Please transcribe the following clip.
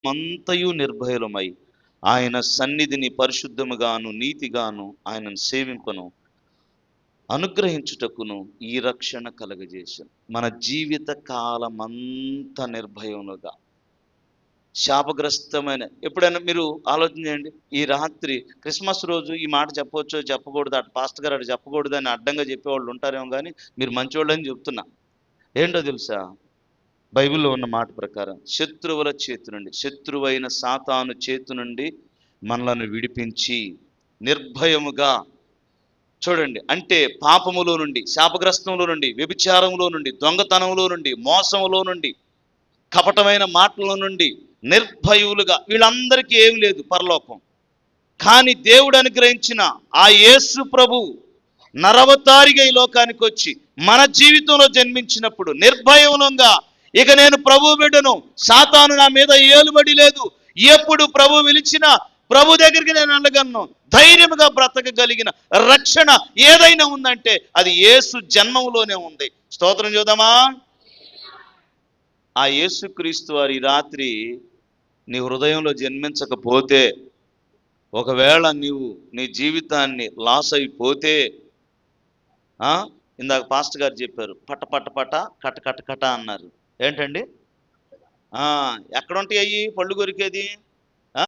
మంతయు నిర్భయులమై ఆయన సన్నిధిని పరిశుద్ధముగాను నీతిగాను ఆయనను సేవింపను అనుగ్రహించుటకును ఈ రక్షణ కలగజేశాను. మన జీవిత కాలమంతా నిర్భయముగా శాపగ్రస్తమైన, ఎప్పుడైనా మీరు ఆలోచన చేయండి, ఈ రాత్రి క్రిస్మస్ రోజు ఈ మాట చెప్పవచ్చో చెప్పకూడదు, అటు పాస్టర్ గారు అటు చెప్పకూడదు అని అడ్డంగా చెప్పేవాళ్ళు ఉంటారేమో, కానీ మీరు మంచివాళ్ళని చెప్తున్నా. ఏంటో తెలుసా? బైబిల్లో ఉన్న మాట ప్రకారం శత్రువుల చేతి నుండి, శత్రువైన సాతాను చేతి నుండి మనలను విడిపించి నిర్భయముగా, చూడండి, అంటే పాపములో నుండి, శాపగ్రస్తంలో నుండి, వ్యభిచారంలో నుండి, దొంగతనంలో నుండి, మోసములో నుండి, కపటమైన మాటల నుండి నిర్భయులుగా, వీళ్ళందరికీ ఏం లేదు పరలోకం. కానీ దేవుడు అనుగ్రహించిన ఆ యేసు ప్రభు నరవతారిగా ఈ లోకానికి వచ్చి మన జీవితంలో జన్మించినప్పుడు నిర్భయంగా, ఇక నేను ప్రభు బిడ్డను, సాతాను నా మీద ఏలుబడి లేదు, ఎప్పుడు ప్రభు పిలిచినా ప్రభు దగ్గరికి నేను వెళ్ళగలను, ధైర్యముగా బ్రతకగలిగిన రక్షణ ఏదైనా ఉందంటే అది యేసు జన్మంలోనే ఉంది. స్తోత్రం చూద్దామా? ఆ యేసుక్రీస్తు వారి రాత్రి నీ హృదయంలో జన్మించకపోతే, ఒకవేళ నీవు నీ జీవితాన్ని లాస్ అయిపోతే, ఇందాక పాస్టర్ గారు చెప్పారు, పట పట పట కట కట కట అన్నారు. ఏంటండి? ఎక్కడ ఉంటాయి అయ్యి పళ్ళు కొరికేది?